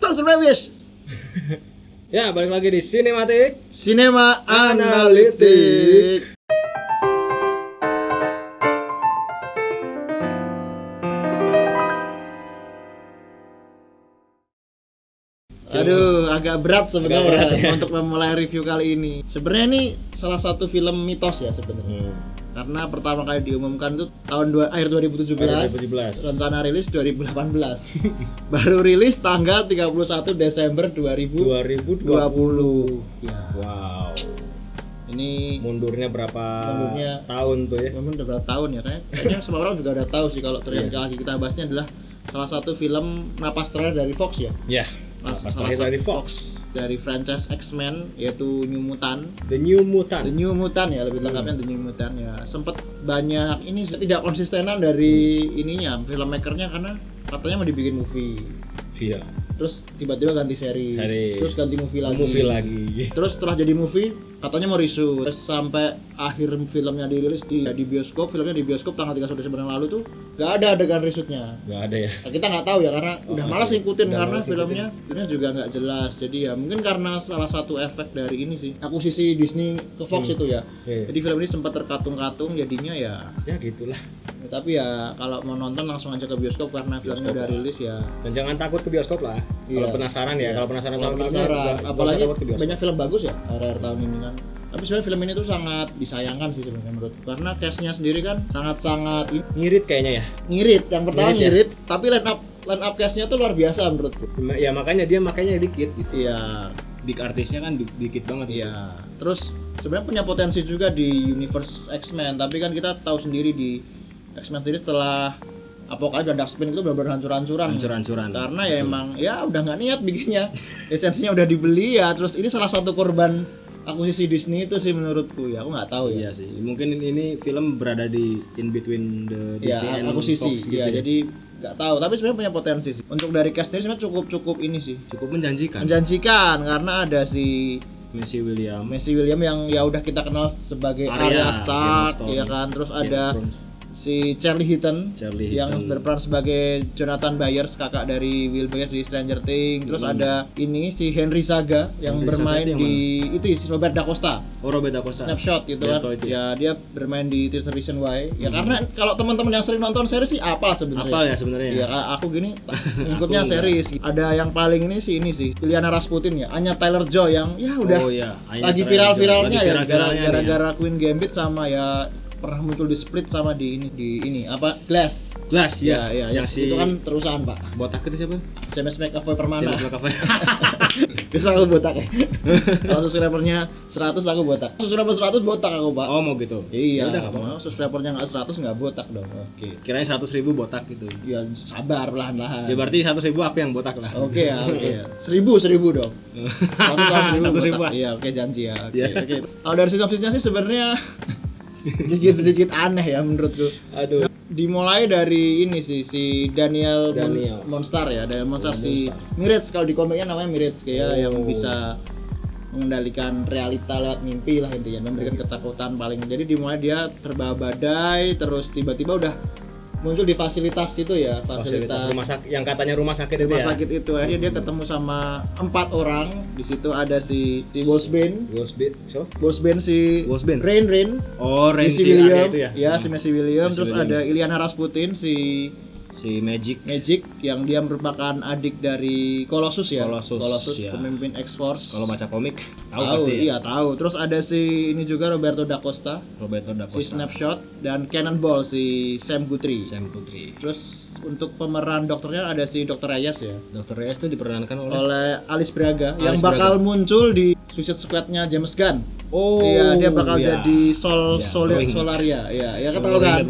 Bang Surabis. Ya, balik lagi di Sinematik Cinema Analitik. Aduh, agak berat sebenarnya untuk memulai review kali ini. Sebenarnya ini salah satu film mitos ya sebenarnya. Karena pertama kali diumumkan itu akhir 2017. Rencana rilis 2018. Baru rilis tanggal 31 Desember 2020. Ya. Wow. Ini Mundurnya berapa tahun tuh ya? Udah berapa tahun ya? Kayaknya semua orang juga udah tahu sih kalau yang lagi kita bahasnya adalah salah satu film napas terakhir dari Fox ya. Ya. Napas terakhir dari Fox dari franchise X-Men yaitu New Mutant. The New Mutant Ya, lebih lengkapnya The New Mutant ya. Sempet banyak ini tidak konsistenan dari ininya filmmakernya karena katanya mau dibikin movie. Iya. Terus tiba-tiba ganti series. Terus ganti movie lagi. Terus setelah jadi movie katanya mau reshoot. Terus sampai akhir filmnya dirilis di bioskop, filmnya di bioskop tanggal 31 Desember yang lalu tuh nggak ada adegan reshootnya. Nggak ada ya. Nah, kita nggak tahu ya karena udah malas ngikutin karena filmnya juga nggak jelas. Jadi ya mungkin karena salah satu efek dari ini sih akuisisi Disney ke Fox itu ya. Jadi film ini sempat terkatung-katung jadinya ya gitulah. Ya, tapi ya kalau mau nonton langsung aja ke bioskop karena filmnya udah rilis ya. Dan jangan takut ke bioskop lah. Kalau penasaran ya, kalau penasaran sama filmnya, apalagi banyak film bagus ya akhir tahun ini kan. Tapi sebenarnya film ini tuh sangat disayangkan sih sebenarnya menurutku karena cast-nya sendiri kan sangat ngirit kayaknya ya. Ngirit, yang pertama ngirit, tapi line up cast-nya tuh luar biasa menurutku. Ya makanya dikit gitu. Iya. Big artisnya kan dikit banget. Iya. Terus sebenarnya punya potensi juga di universe X-Men, tapi kan kita tahu sendiri di X-Men sendiri setelah Apokalips dan Darkspin itu benar-benar hancur-hancuran. Karena ya emang ya udah nggak niat bikinnya. Esensinya udah dibeli ya. Terus ini salah satu korban akuisisi Disney itu sih menurutku ya. Aku nggak tahu ya. Iya sih. Mungkin ini film berada di in between the Disney and akuisisi. Fox gitu Ya, jadi nggak tahu. Tapi sebenarnya punya potensi sih. Untuk dari cast ini sebenarnya cukup ini sih. Cukup menjanjikan karena ada si Maisie William yang ya udah kita kenal sebagai Arya Stark ya kan. Terus ada si Charlie Heaton yang berperan sebagai Jonathan Byers, kakak dari Will Byers di Stranger Things. Terus ada ini si Henry Zaga yang bermain di itu Robert Da Costa. Snapshot gitu kan. Ya dia bermain di 13 Reasons Why. Ya karena kalau teman-teman yang sering nonton series sih apa sebenarnya. Ya aku gini ngikutnya series. Ada yang paling ini sih Ilyana Rasputin ya, Anya Taylor-Joy yang ya udah lagi viral-viralnya ya gara-gara Queen Gambit sama ya pernah muncul di Split sama di ini apa Glass ya yang itu kan terusan Pak. Botak itu siapa? James McAvoy Permana. Bisa aku botak ya. Kalau subscribernya 100 aku botak. Subscriber 100 botak aku Pak. Oh mau gitu? Iya. Udah mau subscribernya nggak 100 nggak botak dong. Oke. Kirain 100.000 botak gitu. Ya sabar lahan-lahan. Ya berarti 100.000 aku yang botak lah. Oke ya. 1.000 dong. 100.000 botak. Iya oke janji ya. Oke. Kalau dari sinopsisnya sih sebenarnya sedikit aneh ya menurutku. Aduh. Dimulai dari ini sih si Daniel Monster ya, si Mirage, kalau di komiknya namanya Mirage kayak yang bisa mengendalikan realita lewat mimpi lah intinya, memberikan ketakutan paling. Jadi dimulai dia terbawa badai, terus tiba-tiba udah muncul di fasilitas itu ya, fasilitas rumah sakit yang katanya rumah sakit itu akhirnya dia ketemu sama 4 orang. Di situ ada si Wolfsbane, Rain si William itu ya. Si Maisie William, terus ada Ilyana Rasputin si Magic yang dia merupakan adik dari Colossus ya. Pemimpin X-Force. Kalau baca komik tahu pasti. Iya, tahu. Terus ada si ini juga Roberto Da Costa. Si Snapshot dan Cannonball si Sam Guthrie. Terus untuk pemeran dokternya ada si Dr. Reyes ya. Dr. Reyes itu diperankan oleh Alice Braga yang bakal muncul di Suicide Squad-nya James Gunn. Iya, dia bakal jadi Solaria. Ya ketahu kan.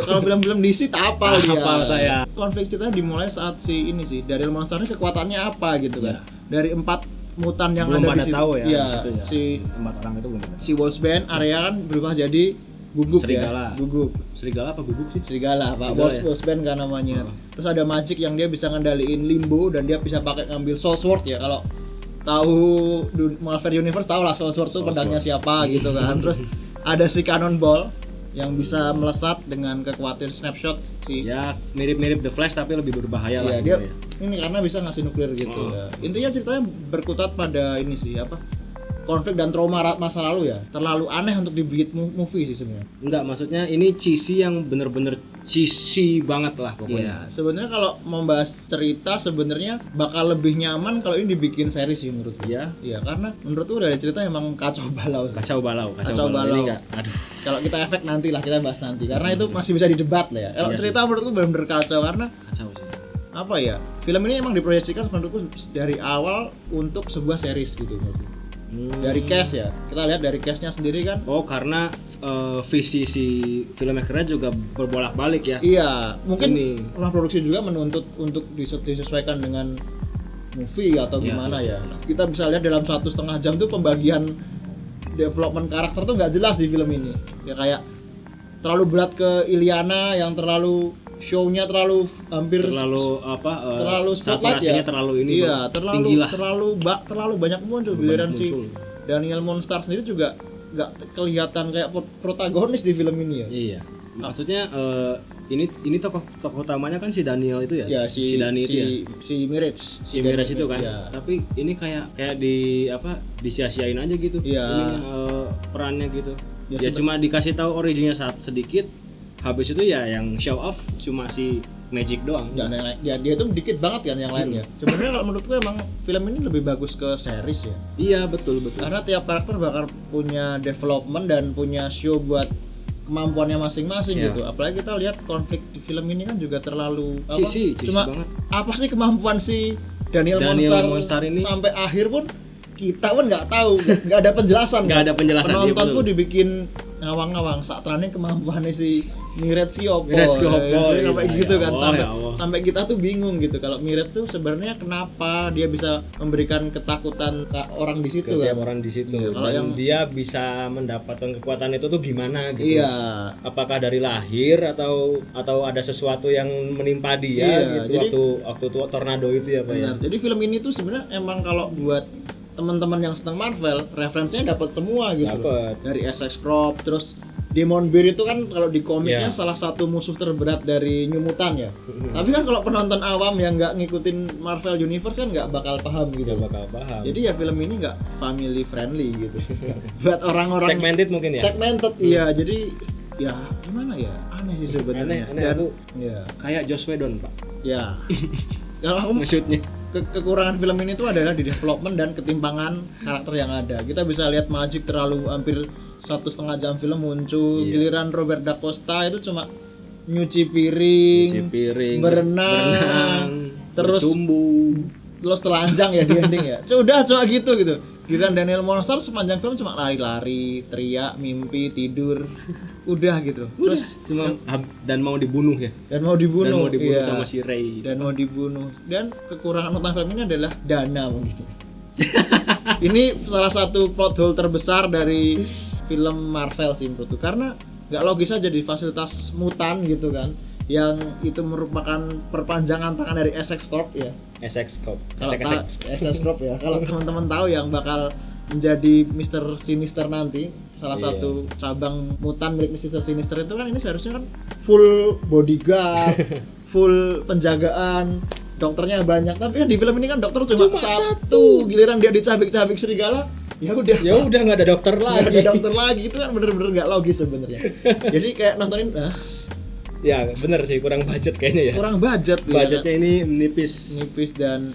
Kalau film-film DC tak apal dia. Saya. Konflik ceritanya dimulai saat si Daryl Monster ini kekuatannya apa gitu kan. Dari 4 mutan yang belum ada di situ. Tahu ya, ya si 4 orang itu belum. Si Wolfsbane Arya kan berubah jadi gugup serigala. Serigala apa guguk sih? Serigala Pak. Wolfsbane kan namanya. Terus ada magic yang dia bisa ngendaliin limbo dan dia bisa pakai ngambil soul sword ya. Kalau tahu Marvel Universe tahu lah soul sword tuh pedangnya siapa gitu kan. Terus ada si Cannonball yang bisa melesat dengan kekuatan snapshot sih. Ya mirip-mirip The Flash tapi lebih berbahaya lah. Dia ini karena bisa ngasih nuklir gitu ya. Intinya ceritanya berkutat pada ini sih apa? Konflik dan trauma masa lalu ya. Terlalu aneh untuk dibuat movie sih sebenarnya. Enggak, maksudnya ini cheesy yang bener-bener cheesy banget lah pokoknya. Iya, sebenarnya kalau membahas cerita sebenarnya bakal lebih nyaman kalau ini dibikin series sih menurutku. Iya. Iya, karena menurutku dari cerita emang kacau balau. Kacau balau. Ini enggak. Aduh. Kalau kita efek nanti lah, kita bahas nanti karena itu masih bisa didebat lah ya. Kalau cerita menurutku benar-benar kacau karena kacau sih. Apa ya? Film ini emang diproyeksikan menurutku dari awal untuk sebuah series gitu menurutku. Dari cast ya, kita lihat dari castnya sendiri kan. Oh, karena visi si filmmakernya juga berbolak-balik ya. Iya, mungkin rumah produksi juga menuntut untuk disesuaikan dengan movie atau gimana ya. Kita bisa lihat dalam 1,5 jam tuh pembagian development karakter tuh nggak jelas di film ini. Ya kayak terlalu berat ke Illyana yang terlalu show-nya terlalu terlalu saturasinya ya. Terlalu ini iya, terlalu banyak muncul. Giliran si Daniel Moonstar sendiri juga nggak kelihatan kayak protagonis di film ini ya. Iya. Maksudnya ini tokoh utamanya kan si Daniel itu ya. Ya si Mirage. Si Mirage itu kan. Ya. Tapi ini kayak disia-siain aja gitu. Iya. Perannya gitu. Ya cuma dikasih tahu originnya sedikit. Habis itu ya yang show off cuma si Magic doang. Ya dia tuh dikit banget kan yang lainnya. Sebenarnya kalau menurutku emang film ini lebih bagus ke series ya. Iya, betul. Karena tiap karakter bakal punya development dan punya show buat kemampuannya masing-masing gitu. Apalagi kita lihat konflik di film ini kan juga terlalu cheesy cuma banget. Apa sih kemampuan si Daniel Moonstar ini sampai akhir pun kita pun nggak tahu, nggak ada penjelasan. Penonton pun dibikin ngawang-ngawang saat terakhir kemampuannya si Mirage Siopo sampai gitu kan sampai kita tuh bingung gitu kalau Mirage tuh sebenarnya kenapa dia bisa memberikan ketakutan ke orang di situ kan orang di situ. Kalau yang dia bisa mendapatkan kekuatan itu tuh gimana gitu. Iya. Apakah dari lahir atau ada sesuatu yang menimpa dia gitu. Jadi, waktu tornado itu ya Pak ya. Jadi film ini tuh sebenarnya emang kalau buat teman-teman yang senang Marvel, referensinya dapat semua gitu. Dari SX Crop, terus Demon Bear itu kan kalau di komiknya salah satu musuh terberat dari New Mutant ya. Tapi kan kalau penonton awam yang nggak ngikutin Marvel Universe kan nggak bakal paham gitu. Jadi ya film ini nggak family friendly gitu. Buat orang-orang segmented mungkin ya. Segmented iya. Jadi ya gimana ya? Aneh sih sebenarnya. Dan kayak Joss Whedon, Pak. Ya. Kalau maksudnya kekurangan film ini tuh adalah di development dan ketimpangan karakter yang ada. Kita bisa lihat Magic terlalu hampir 1,5 jam film muncul. Giliran Robert Da Costa itu cuma nyuci piring berenang terus telanjang ya di ending ya. Cuma gitu. Giliran Daniel Moonstar sepanjang film cuma lari-lari, teriak, mimpi, tidur, udah gitu. Terus cuma dan mau dibunuh ya. Dan mau dibunuh sama si Ray. Dan mau dibunuh. Dan kekurangan utama film ini adalah dana mungkin. Ini salah satu plot hole terbesar dari film Marvel sih menurutku karena nggak logis aja di fasilitas mutan gitu kan. Yang itu merupakan perpanjangan tangan dari SX Corp ya. SX Corp ya. Kalau teman-teman tahu yang bakal menjadi Mr. Sinister nanti, salah satu cabang mutan milik Mr. Sinister itu kan ini seharusnya kan full bodyguard, full penjagaan, dokternya banyak. Tapi kan di film ini kan dokter cuma satu. Giliran dia dicabik-cabik serigala, ya udah nggak ada dokter lagi. Itu kan bener-bener nggak logis sebenarnya. Jadi kayak nontonin ya bener sih, kurang budget kayaknya ya. Kurang budget. Budgetnya ini nipis dan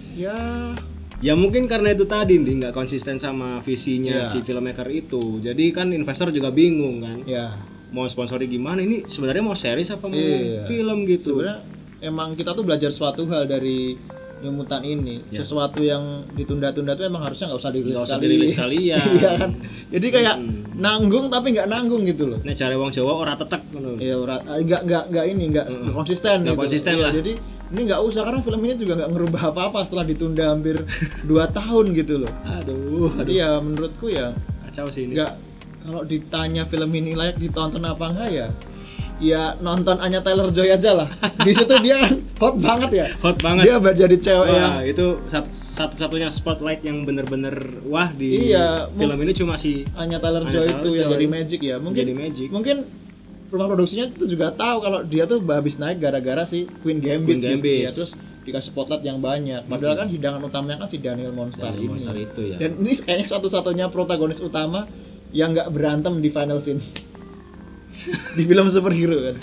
ya mungkin karena itu tadi nggak konsisten sama visinya si filmmaker itu. Jadi kan investor juga bingung kan. Mau sponsori gimana, ini sebenarnya mau series apa mau film gitu. Sebenarnya emang kita tuh belajar suatu hal dari New Mutant ini. Sesuatu yang ditunda-tunda tuh emang harusnya nggak usah dirilis sekali ya. Iya kan. Jadi kayak nanggung tapi nggak nanggung gitu loh. Nek cari wong Jawa ora tetek ngono. Iya, ora nggak konsisten gitu. Konsisten lah. Jadi ini nggak usah karena film ini juga nggak ngerubah apa-apa setelah ditunda hampir 2 tahun gitu loh. Aduh. Iya, menurutku ya kacau sih ini. Kalau ditanya film ini layak ditonton apa enggak ya nonton Anya Taylor-Joy aja lah. Di situ dia kan hot banget. Dia jadi cewek yang itu satu-satunya spotlight yang bener-bener wah di film ini cuma si Anya Taylor-Joy itu yang jadi Magic ya. Mungkin rumah produksinya itu juga tahu kalau dia tuh habis naik gara-gara si Queen Gambit. Ya, terus dikasih spotlight yang banyak. Padahal kan hidangan utamanya kan si Daniel Monster ini. Itu, ya. Dan ini kayaknya satu-satunya protagonis utama yang nggak berantem di final scene di film superhero kan.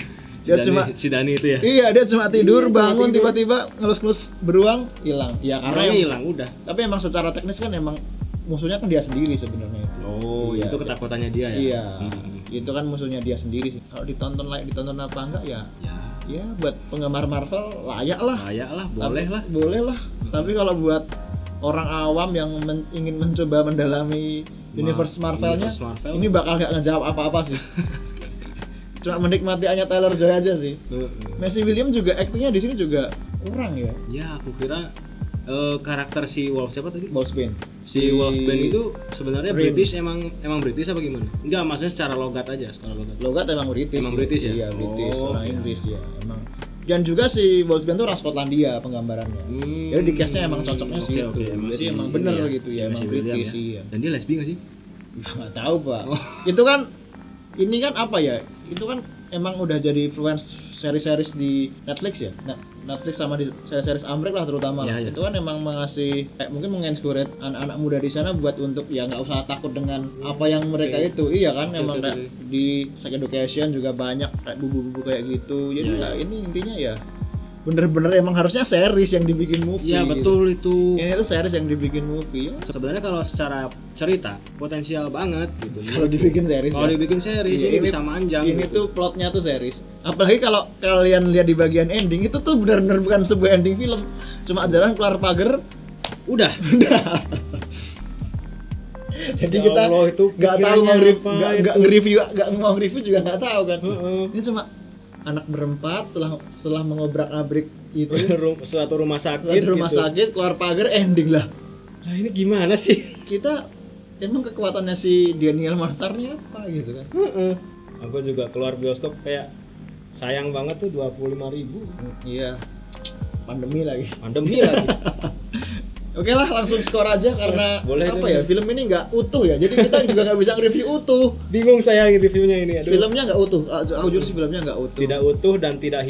Dia cuma si Dani itu ya. Iya, dia cuma tidur, bangun tiba-tiba ngelus-ngelus beruang, hilang. Ya karena hilang udah. Tapi emang secara teknis kan emang musuhnya kan dia sendiri sebenarnya itu. Oh, iya, itu ketakutannya dia ya. Iya. Itu kan musuhnya dia sendiri sih. Kalau ditonton apa enggak ya? Ya buat penggemar Marvel layak lah, boleh lah. Tapi kalau buat orang awam yang ingin mencoba mendalami universe Marvelnya, ini bakal nggak ngejawab apa-apa sih. Cuma menikmati Anya Taylor-Joy aja sih. Maisie Williams juga aktingnya di sini juga kurang ya. Ya, aku kira karakter si Wolf siapa tadi? Wolfsbane. Si Wolfsbane itu sebenarnya British emang British apa gimana? Enggak, maksudnya secara logat aja, Logat emang British. Emang British ya? Iya, British, orang Inggris dia. Emang. Dan juga si Wolfsbane tuh orang Skotlandia penggambarannya. Jadi di cast-nya emang cocoknya sih itu. Jadi emang bener gitu ya, emang British sih. Dan dia lesbi enggak sih? Enggak tahu, Pak. Itu kan ini kan apa ya? Itu kan emang udah jadi influence seri-series di Netflix ya. Netflix sama di seri-series Amrik lah terutama. Ya. Itu kan emang mengasih mungkin menginspirate anak-anak muda di sana buat untuk ya nggak usah takut dengan apa yang mereka itu. Iya kan emang di Sex Education juga banyak kayak bubu-bubu kayak gitu. Jadi ya ini intinya ya bener-bener emang harusnya series yang dibikin movie. Iya betul gitu. Ini itu series yang dibikin movie. Ya. Sebenarnya kalau secara cerita potensial banget gitu. Kalau dibikin series. Kalau dibikin series ini bisa manjang. Ini gitu. Tuh plotnya tuh series. Apalagi kalau kalian lihat di bagian ending itu tuh benar-benar bukan sebuah ending film. Cuma jalan keluar pagar, udah. Jadi kita nggak tahu nggak nge-review juga nggak tahu kan. Ini cuma anak berempat setelah mengobrak-abrik itu suatu rumah sakit keluar pagar ending lah. Nah ini gimana sih? Kita emang kekuatannya si Daniel Monster-nya apa gitu kan? Aku juga keluar bioskop kayak sayang banget tuh 25.000. Iya. Pandemi lagi. Oke lah, langsung skor aja karena film ini nggak utuh ya, jadi kita juga nggak bisa nge-review utuh. Bingung saya reviewnya ini. Aduh. Filmnya nggak utuh, aku jujur sih filmnya nggak utuh. Tidak utuh dan tidak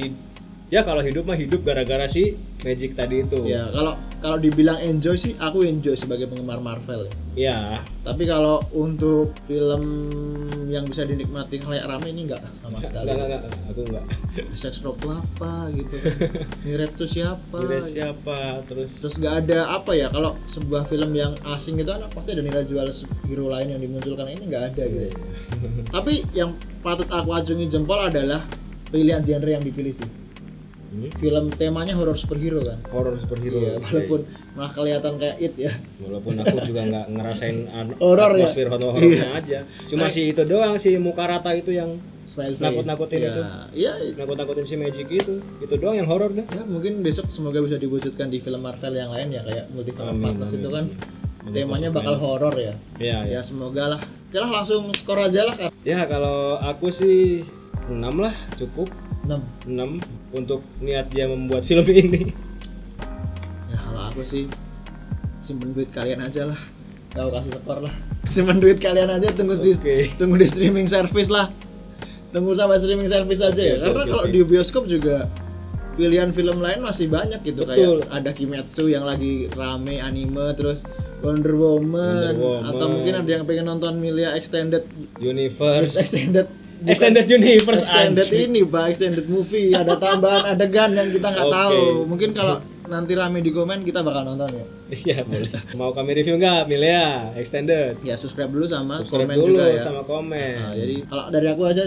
ya kalau hidup mah hidup gara-gara si Magic tadi itu. Ya kalau dibilang enjoy sih, aku enjoy sebagai penggemar Marvel ya. Iya. Tapi kalau untuk film yang bisa dinikmati kayak rame ini nggak sama sekali. Enggak, aku enggak. Sex Rock tuh apa gitu. Mirage tuh siapa? Terus nggak ada apa ya, kalau sebuah film yang asing itu kan pasti ada nilai jual hero lain yang dimunculkan, ini nggak ada gitu. Tapi yang patut aku acungi jempol adalah pilihan genre yang dipilih sih. Film temanya horor superhero kan. Iya, walaupun malah kelihatan kayak It ya. Walaupun aku juga nggak ngerasain horor ya. Atmosfer horornya aja. Cuma si itu doang, si muka rata itu yang nakut-nakutin itu. Iya. Nakut-nakutin si Magic itu. Itu doang yang horor dah. Ya mungkin besok semoga bisa diwujudkan di film Marvel yang lain ya, kayak Multiverse Madness itu kan. Temanya bakal horor ya. Iya. Ya semoga lah. Oke lah, langsung skor aja lah kan. Ya kalau aku sih 6 lah cukup. 6 untuk niat dia membuat film ini. Ya kalau aku sih simpen duit kalian aja lah. Kau kasih skor lah. Simpen duit kalian aja, tunggu di streaming service lah. Tunggu sampai streaming service aja ya. Karena kalau di bioskop juga pilihan film lain masih banyak gitu. Betul. Kayak ada Kimetsu yang lagi rame anime, terus Wonder Woman. Atau mungkin ada yang pengen nonton Milia Extended Universe. Extended Universe, extended movie, ada tambahan adegan yang kita nggak tahu. Mungkin kalau nanti rame di komen kita bakal nonton ya. Iya boleh. Mau kami review nggak, Milia Extended? Ya subscribe dulu sama komen juga ya. Sama komen. Nah, jadi kalau dari aku aja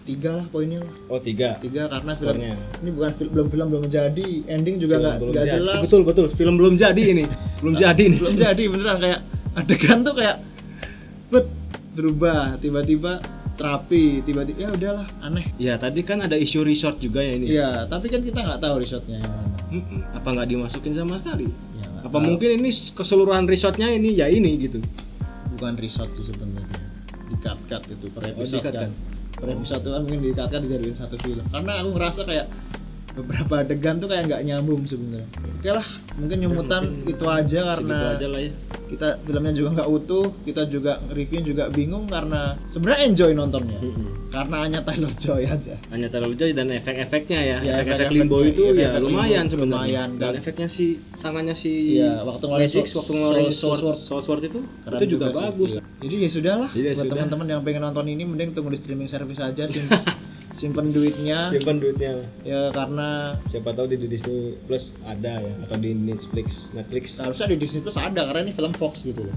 3 lah poinnya lah. Oh 3 karena sebenarnya ini bukan film belum jadi, ending juga nggak jelas. Betul film belum jadi ini. Belum jadi beneran, kayak adegan tuh kayak berubah tiba-tiba terapi, tiba-tiba ya udahlah, aneh. Ya tadi kan ada isu resort juga ya ini. Iya, tapi kan kita nggak tahu resortnya yang mana. Apa nggak dimasukin sama sekali? Ya, apa mungkin ini keseluruhan resortnya ini ya ini gitu? Bukan resort sih sebenarnya, di-cut itu per episode kan. Per episode itu kan mungkin di-cut dijadiin satu film. Karena aku ngerasa kayak beberapa adegan tuh kayak nggak nyambung sebenarnya. Oke lah, mungkin nyumutan itu aja karena segitu aja lah ya. kita filmnya juga nggak utuh, kita juga review juga bingung karena sebenarnya enjoy nontonnya. Karena hanya Taylor Joy aja. Hanya Taylor Joy dan efek-efeknya ya. Efek-efek Limbo itu ya lumayan sebenarnya. Dan efeknya si tangannya si waktu ngeluarin Sword itu juga bagus. Jadi ya sudahlah buat teman-teman yang pengen nonton ini mending tunggu di streaming service aja simpen duitnya ya, karena siapa tahu di Disney Plus ada ya, atau di Netflix harusnya di Disney Plus ada karena ini film Fox gitu loh.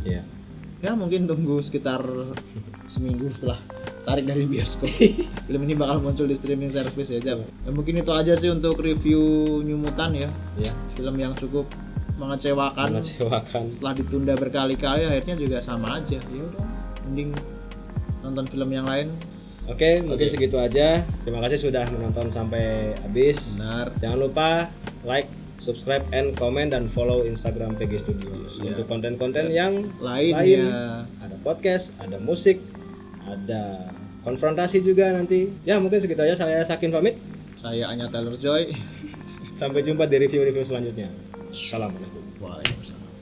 Ya mungkin tunggu sekitar seminggu setelah tarik dari bioskop film ini bakal muncul di streaming service ya. Mungkin itu aja sih untuk review New Mutant ya. Film yang cukup mengecewakan setelah ditunda berkali-kali akhirnya juga sama aja. Ya udah mending nonton film yang lain. Oke, mungkin segitu aja. Terima kasih sudah menonton sampai habis. Benar. Jangan lupa like, subscribe, and comment, dan follow Instagram PG Studios untuk konten-konten yang lain. Ada podcast, ada musik, ada konfrontasi juga nanti. Ya mungkin segitu aja. Saya Sakin pamit. Saya Anya Taylor Joy. Sampai jumpa di review-review selanjutnya. Assalamualaikum. Waalaikumsalam.